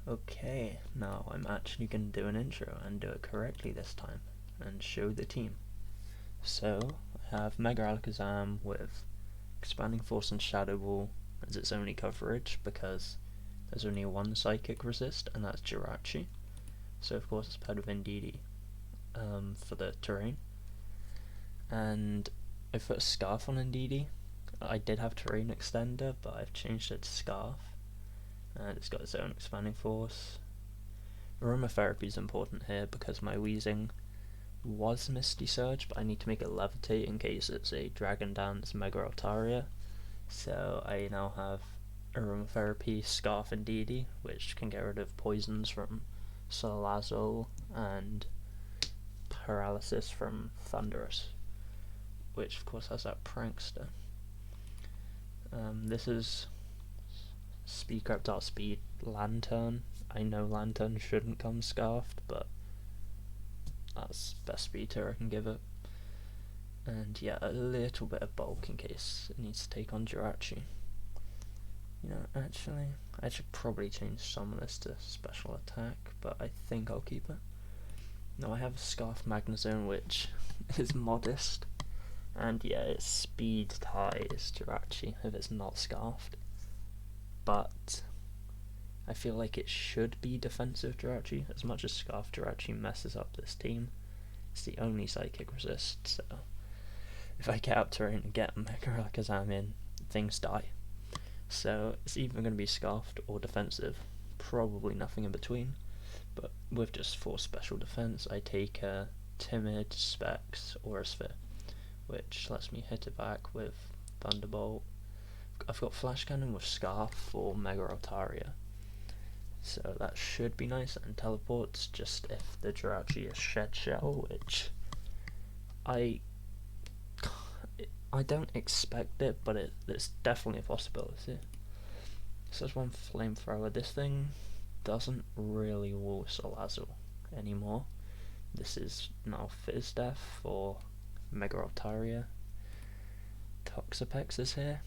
Okay, now I'm actually going to do an intro and do it correctly this time and show the team. So, I have Mega Alakazam with Expanding Force and Shadow Ball as its only coverage because there's only one Psychic resist and that's Jirachi. So of course it's paired with NDD for the terrain. And I put a Scarf on NDD. I did have Terrain Extender, but I've changed it to Scarf. And it's got its own Expanding Force. Aromatherapy is important here because my Weezing was Misty Surge, but I need to make it levitate in case it's a Dragon Dance Mega Altaria. So I now have Aromatherapy, Scarf, and DD, which can get rid of poisons from Salazzle and paralysis from Thundurus, which of course has that Prankster. This is Speed Crept Outspeed Lantern. I know Lantern shouldn't come Scarfed, but that's best speed tier I can give it. And yeah, a little bit of bulk in case it needs to take on Jirachi. You know, actually, I should probably change some of this to special attack, but I think I'll keep it. Now I have a Scarf Magnezone, which is modest, and yeah, its speed ties Jirachi if it's not Scarfed. But I feel like it should be defensive Jirachi, as much as Scarf Jirachi messes up this team. It's the only Psychic resist, so if I get up terrain and get Mega Alakazam in, things die. So it's either going to be Scarfed or defensive, probably nothing in between. But with just 4 special defense, I take a Timid, Specs, or a Sphere, which lets me hit it back with Thunderbolt. I've got Flash Cannon with Scarf for Mega Altaria, so that should be nice, and teleports just if the Jirachi is Shed Shell, which I don't expect it, but it's definitely a possibility. So there's one Flamethrower. This thing doesn't really wall Salazzle anymore. This is now Fizz Death for Mega Altaria. Toxapex is here.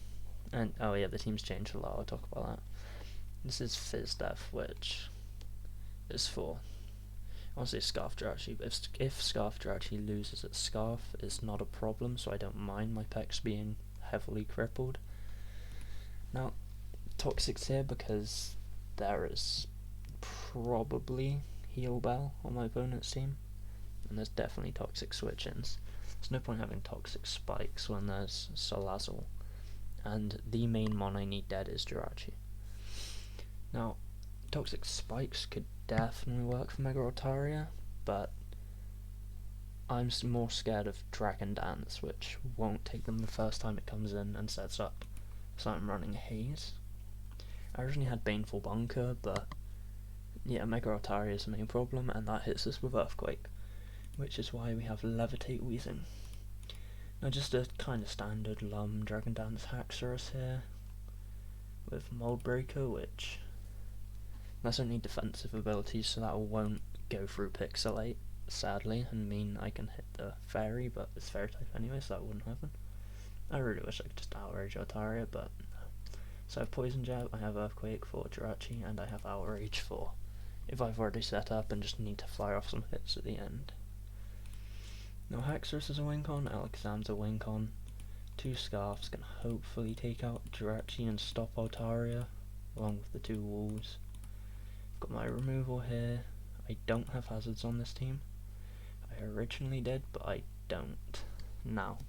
And oh yeah, the team's changed a lot, I'll talk about that. This is Fizz Death, which is for, I want to say Scarf Jirachi, but if Scarf Jirachi loses its Scarf, it's not a problem, so I don't mind my pecs being heavily crippled. Now, Toxic's here because there is probably Heal Bell on my opponent's team, and there's definitely Toxic switch-ins. There's no point having Toxic Spikes when there's Salazzle, and the main mon I need dead is Jirachi. Now, Toxic Spikes could definitely work for Mega Altaria, but I'm more scared of Dragon Dance, which won't take them the first time it comes in and sets up. So I'm running Haze. I originally had Baneful Bunker, but yeah, Mega Altaria is the main problem, and that hits us with Earthquake, which is why we have Levitate Weezing. Now just a kind of standard Lum Dragon Dance Haxorus here, with Mold Breaker, which that's only defensive abilities, so that won't go through Pixelate, sadly, and mean I can hit the Fairy, but it's Fairy type anyway, so that wouldn't happen. I really wish I could just Outrage Altaria, but no. So I have Poison Jab, I have Earthquake for Jirachi, and I have Outrage for if I've already set up and just need to fire off some hits at the end. Now Haxorus is a Wincon, Alakazam's a Wincon. 2 Scarfs can hopefully take out Jirachi and stop Altaria, along with the 2 Wolves. I've got my removal here. I don't have hazards on this team. I originally did, but I don't now.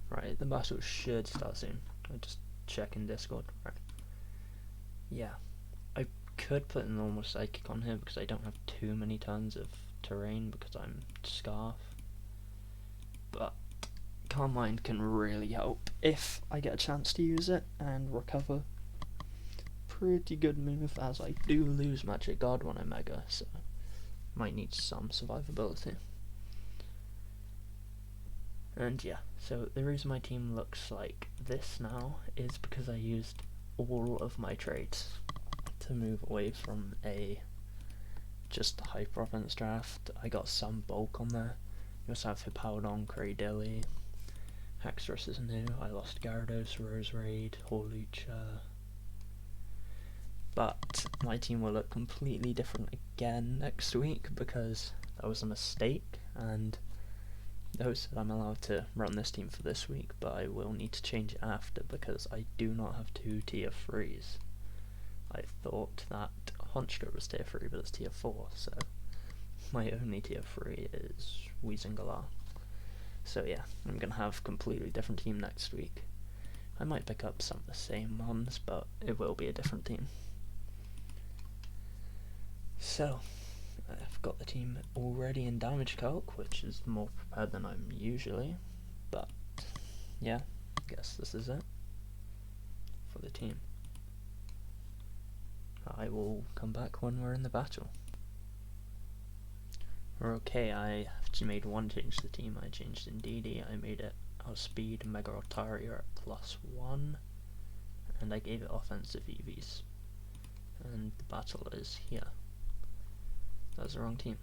Right, the battle should start soon. I'll just check in Discord. Right. Yeah, I could put a normal Psychic on here because I don't have too many turns of terrain because I'm Scarf. But Calm Mind can really help if I get a chance to use it and recover. Pretty good move, as I do lose Magic Guard when I Mega, so might need some survivability. And yeah, so the reason my team looks like this now is because I used all of my traits to move away from a just Hyper Offense draft. I got some bulk on there. You also have Hippowdon, Cradilly, Haxorus is new. I lost Gyarados, Roserade, Hawlucha. But my team will look completely different again next week because that was a mistake, and those said I'm allowed to run this team for this week, but I will need to change it after because I do not have 2 tier 3s. I thought that Honchkrow was tier 3, but it's tier 4, so my only tier 3 is Weezingala. So yeah, I'm going to have a completely different team next week. I might pick up some of the same mons, but it will be a different team. So, I've got the team already in damage calc, which is more prepared than I'm usually, but yeah, I guess this is it for the team. I will come back when we're in the battle. Okay, I actually made one change to the team. I changed Indeedee, I made it outspeed Mega Altaria at +1, and I gave it offensive EVs. And the battle is here. That was the wrong team.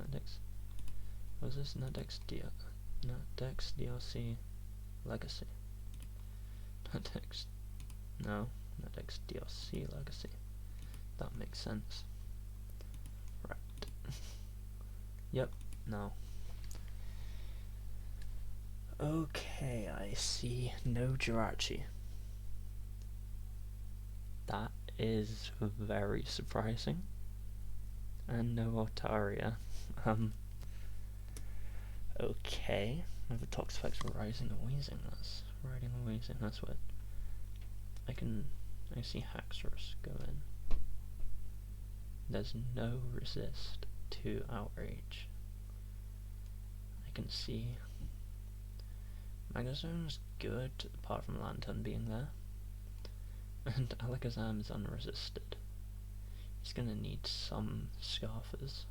Netdex. What was this? Netdex DLC Legacy. Netdex. No. Netdex DLC Legacy. That makes sense. Right. Yep. No. Okay, I see no Jirachi. That is very surprising. And no Altaria. Okay. I have a Toxapex Rising and Wheezing. That's riding and Wheezing. That's what I see Haxorus go in. There's no resist to Outrage. I can see Magnezone's good, apart from Lantern being there. And Alakazam is unresisted. He's gonna need some Scarfers.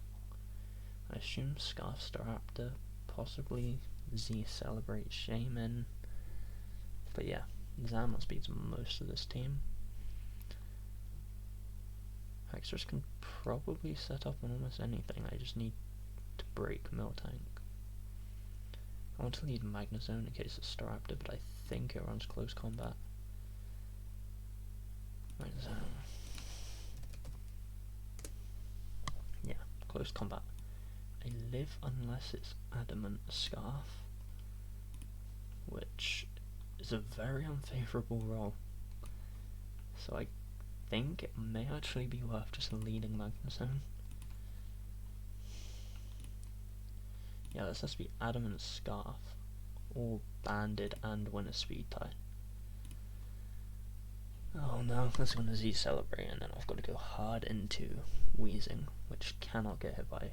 I assume Scarf Staraptor, possibly Z Celebrate Shaman. But yeah, Zamos beats most of this team. Haxorus can probably set up on almost anything. I just need to break Miltank. I want to lead Magnezone in case it's Staraptor, but I think it runs close combat. Magnezone. Yeah, close combat. I live unless it's Adamant Scarf, which is a very unfavourable roll. So I think it may actually be worth just leading Magnezone. Yeah, this has to be Adamant Scarf, or Banded and win a speed tie. Oh no, that's going to Z Celebrate, and then I've got to go hard into Wheezing, which cannot get hit by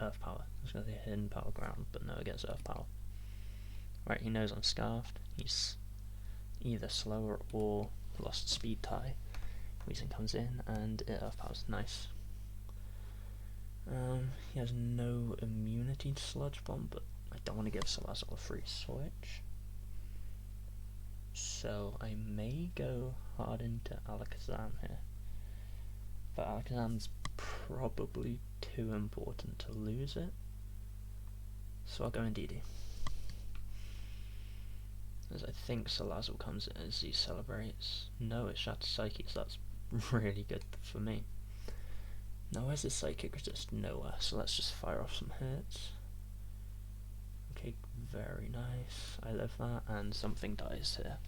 Earth Power. I was going to say Hidden Power Ground, but no, it gets Earth Power. Right, he knows I'm Scarfed. He's either slower or lost speed tie. Wheezing comes in, and Earth Power's nice. He has no immunity to Sludge Bomb, but I don't want to give Salazzle a free switch. So I may go hard into Alakazam here. But Alakazam's probably too important to lose it. So I'll go Indeedee. As I think Salazzle comes in as he celebrates. No, it Shatters Psychic, so that's really good for me. Now where's his Psychic Resist? Nowhere, so let's just fire off some hits. Okay, very nice. I love that, and something dies here.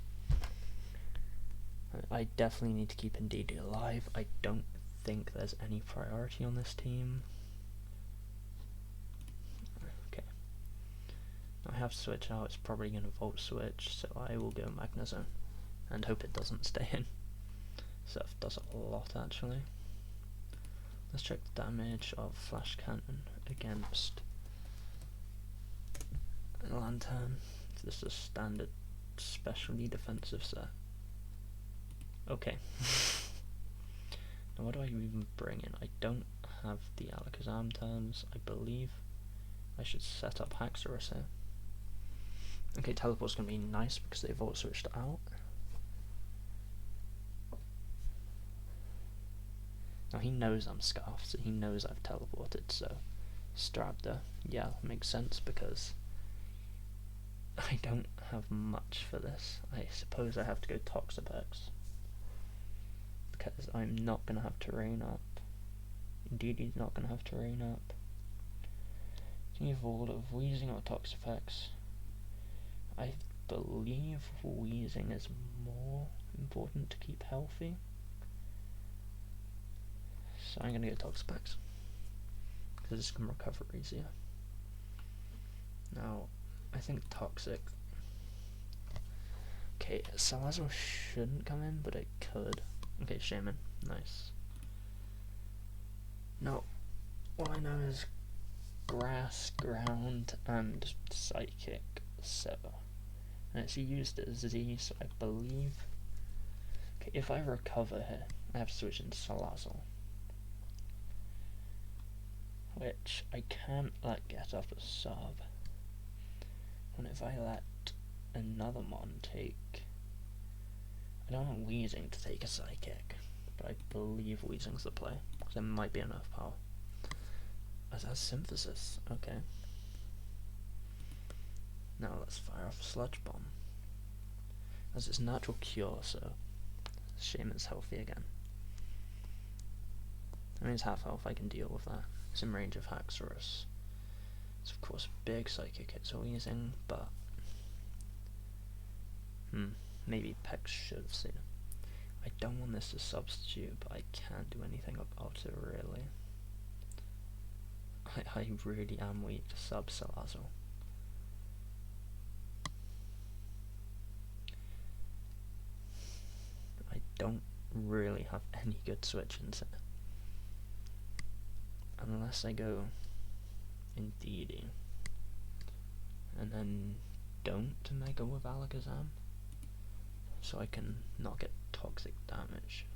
I definitely need to keep Indeedee alive. I don't think there's any priority on this team. Okay. Now I have to switch out. It's probably going to Volt Switch, so I will go Magnezone and hope it doesn't stay in. Surf does a lot actually. Let's check the damage of Flash Cannon against Lantern. This is a standard specially defensive set. Okay. Now what do I even bring in? I don't have the Alakazam turns. I believe I should set up Haxorus here. Okay, Teleport's going to be nice because they've all switched out. Now he knows I'm Scarfed, so he knows I've teleported, so Staraptor, yeah, makes sense because I don't have much for this. I suppose I have to go Toxapex, because I'm not going to have terrain up. Indeed, he's not going to have terrain up. Evolved of Wheezing or Toxapex. I believe Wheezing is more important to keep healthy. So I'm going to go Toxapex, because this can recover easier. Now, I think Toxic. Okay, Salazzle shouldn't come in, but it could. Okay, Shaman. Nice. Now, all I know is Grass, Ground, and Psychic. So, and it's used as Z, so I believe. Okay, if I recover here, I have to switch into Salazzle, which I can't let get up a sub. And if I let another Mon take, I don't want Wheezing to take a Psychic, but I believe Wheezing's the play, because there might be enough power. As has Synthesis, okay. Now let's fire off a Sludge Bomb. As it's natural cure, so Shaman's healthy again. I mean, it's half health, I can deal with that. It's in range of Haxorus. It's of course big Psychic hits are Wheezing, but maybe Pex should have seen it. I don't want this to substitute, but I can't do anything about it really. I really am weak to sub Salazzle. I don't really have any good switch-ins here. Unless I go Indeedee, and then don't Mega with Alakazam, so I can not get toxic damage.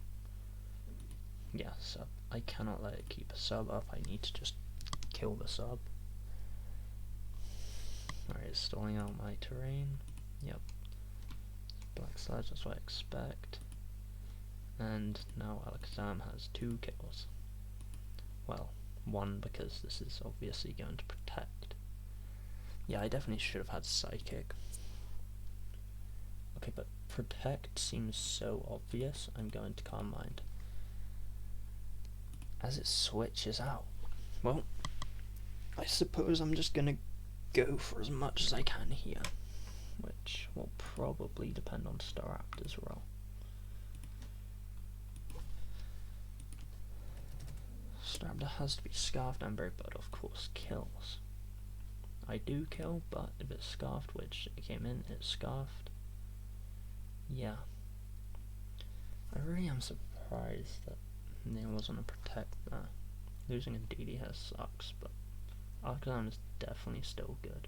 Yeah, sub. I cannot let it keep a sub up, I need to just kill the sub. Alright, it's stalling out my terrain. Yep. Black Sludge, that's what I expect. And now Alakazam has 2 kills. Well, 1 because this is obviously going to protect. Yeah, I definitely should have had Psychic. Okay, but protect seems so obvious, I'm going to Calm Mind. As it switches out. Well, I suppose I'm just gonna go for as much as I can here, which will probably depend on Staraptor's role. Staraptor has to be Scarfed, Ember, but of course kills. I do kill, but if it's Scarfed, which it came in, it's Scarfed. Yeah. I really am surprised that there wasn't a Protect there. Losing a DD here sucks, but Alakazam is definitely still good.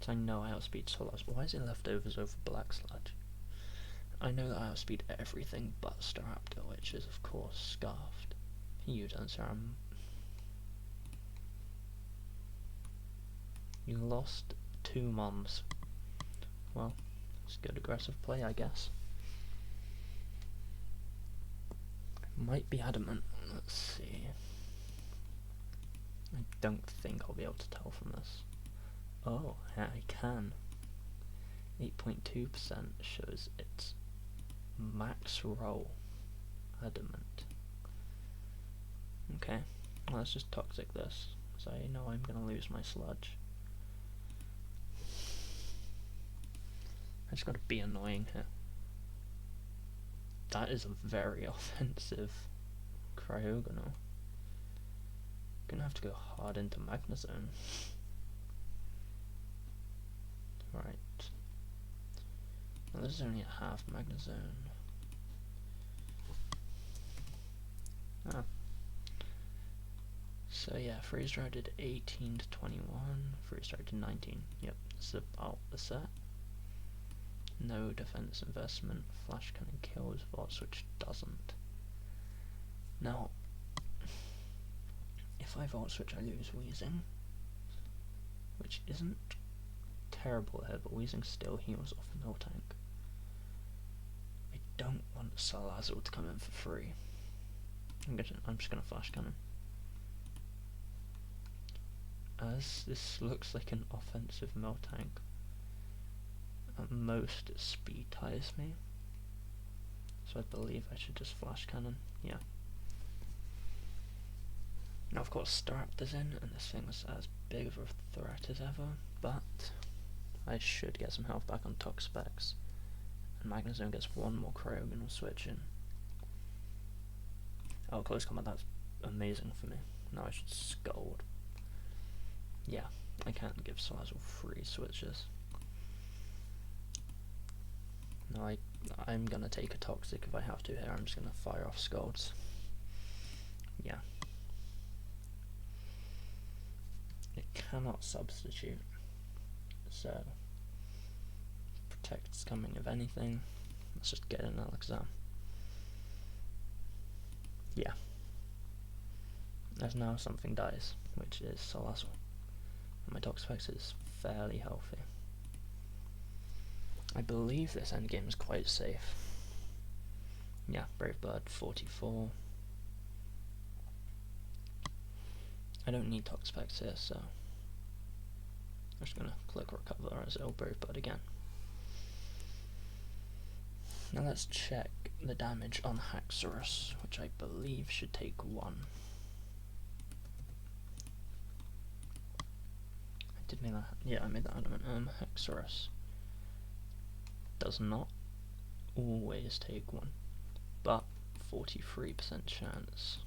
So I know I outspeed Solas. Why is it leftovers over Black Sludge? I know that I outspeed everything but Staraptor, which is of course Scarfed. You don't, sir. You lost 2 mons. Well, it's good aggressive play, I guess. Might be adamant. Let's see. I don't think I'll be able to tell from this. Oh, yeah, I can. 8.2% shows it's max roll. Adamant. Okay, well, let's just toxic this, because I know I'm going to lose my Sludge. I just got to be annoying here. That is a very offensive Cryogonal. Gonna have to go hard into Magnezone. Right. Well, this is only a half Magnezone. Ah. So yeah, Freeze Dry did 18 to 21, Freeze Dry did 19. Yep, this is about the set. No defense investment, Flash Cannon kills Volt Switch doesn't. Now, if I Volt Switch I lose Wheezing, which isn't terrible here, but Wheezing still heals off the Miltank. I don't want Salazzle to come in for free. I'm just gonna Flash Cannon. As this looks like an offensive Miltank, At most it speed ties me. So I believe I should just flash cannon, yeah. Now of course Staraptor's in, and this thing's as big of a threat as ever, but I should get some health back on Toxapex. And Magnezone gets one more Cryogon will switch in. Oh, close combat, that's amazing for me. Now I should Scald. Yeah, I can't give Salazzle 3 switches. No, I'm gonna take a Toxic if I have to here. I'm just gonna fire off Scalds. Yeah. It cannot substitute, so Protect's coming if anything. Let's just get an Alakazam. Yeah. There's now something dies, which is Salazzle. And my Toxapex is fairly healthy. I believe this endgame is quite safe. Yeah, Brave Bird 44. I don't need Toxapex here, so I'm just gonna click recover as it'll Brave Bird again. Now let's check the damage on Haxorus, which I believe should take 1. I did make that. Yeah, I made that adamant. Haxorus does not always take 1, but 43% chance.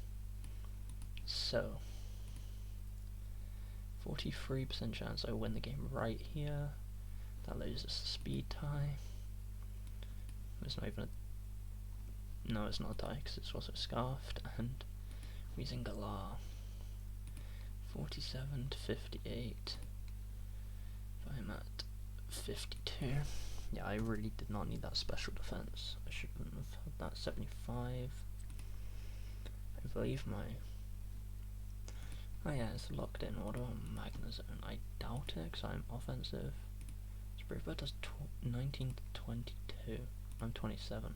So 43% chance I win the game right here. That loses the speed tie. It's not even a... No, it's not a tie because it's also Scarfed. And Weezing Galar. 47 to 58. If I'm at 52. Yeah, I really did not need that special defense. I shouldn't have had that 75. I believe my... Oh yeah, it's locked in order on Magnezone. I doubt it because I'm offensive. Brave Bird does 19 to 22. I'm 27.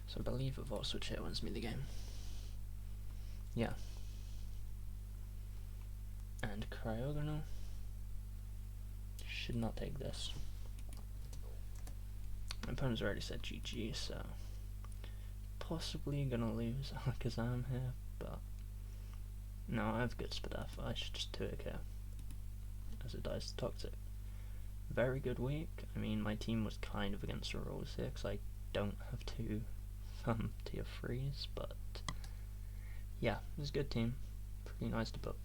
So I believe a Volt Switch here wins me the game. Yeah. And Cryogonal should not take this. My opponent's already said GG, so possibly gonna lose Alakazam here, but no, I have good Spadaf. I should just 2-Hit here as it dies to Toxic. Very good week. I mean, my team was kind of against the rules here because I don't have 2 tier 3s, but yeah, it was a good team. Pretty nice to put.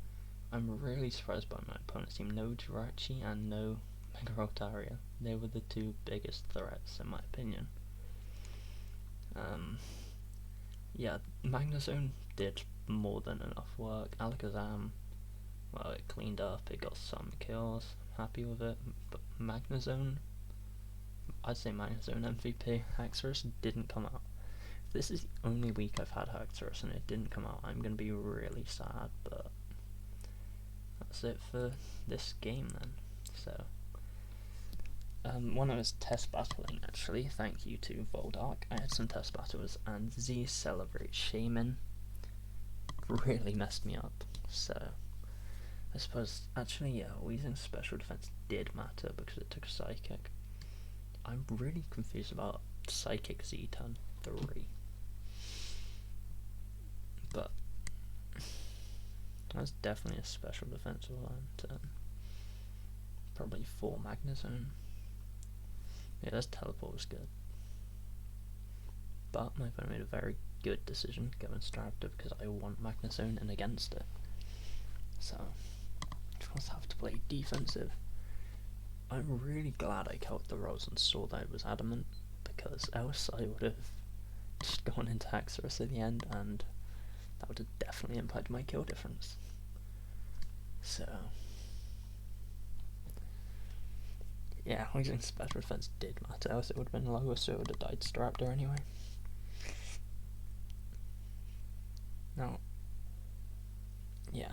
I'm really surprised by my opponent's team. No Jirachi and no Mega Altaria. They were the 2 biggest threats in my opinion. Yeah, Magnezone did more than enough work. Alakazam, well, it cleaned up, it got some kills. Happy with it, but Magnezone, I'd say Magnezone MVP. Haxorus didn't come out. If this is the only week I've had Haxorus and it didn't come out, I'm gonna be really sad, but that's it for this game then. So, when I was test battling, actually, thank you to Voldark, I had some test battles, and Z Celebrate Shaman really messed me up, so I suppose, actually, yeah, Weezing's special defense did matter because it took a Psychic. I'm really confused about Psychic Z-Turn 3. But that's definitely a special defensive turn. Probably 4 Magnezone. Yeah, this teleport was good. But my opponent made a very good decision going Staraptor because I want Magnezone and against it. So just have to play defensive. I'm really glad I killed the Rose and saw that it was adamant, because else I would have just gone into Haxorus at the end and that would have definitely impacted my kill difference. So yeah, using special defense did matter, else it would have been lower, so it would have died Staraptor anyway. Now, yeah,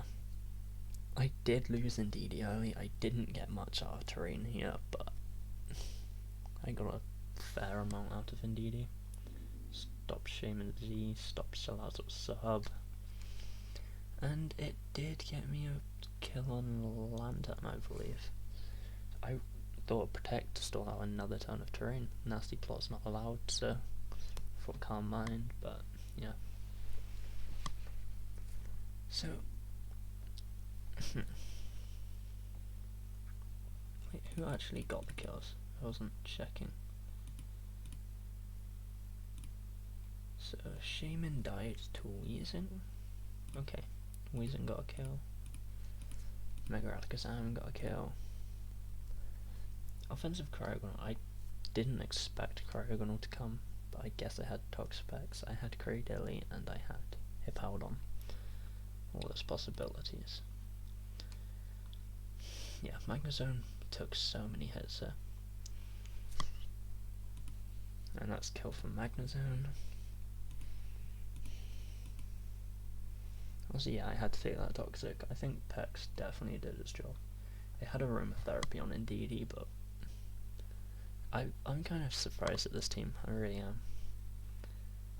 I did lose Indeedee early. I didn't get much out of terrain here, but I got a fair amount out of Indeedee. Stop Shaman Z, stop Salazzle sub, and it did get me a kill on Lantern, I believe. thought protect to stall out another turn of terrain. Nasty plot's not allowed, so for calm mind, but yeah. So wait, who actually got the kills? I wasn't checking. So Shaman died to Weezing. Okay, Weezing got a kill. Mega Alakazam got a kill. Offensive Cryogonal, I didn't expect Cryogonal to come, but I guess I had Toxapex, I had Cradily, and I had Hippowdon. All those possibilities. Yeah, Magnezone took so many hits there. And that's kill from Magnezone. Also, yeah, I had to take that Toxic. I think Pex definitely did its job. It had aromatherapy on Indeedee, but I'm kind of surprised at this team. I really am.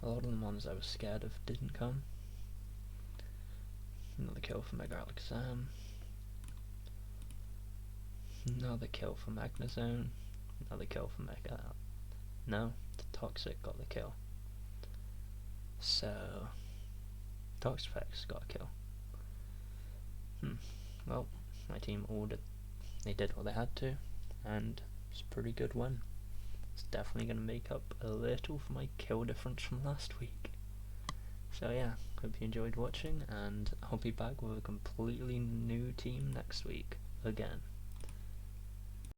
A lot of the ones I was scared of didn't come. Another kill for Mega Alakazam. Another kill for Magnezone. Another kill for Mega. No, the Toxic got the kill. So Toxapex got a kill. Well, my team they did what they had to, and it's a pretty good win. It's definitely going to make up a little for my kill difference from last week. So yeah, hope you enjoyed watching, and I'll be back with a completely new team next week again.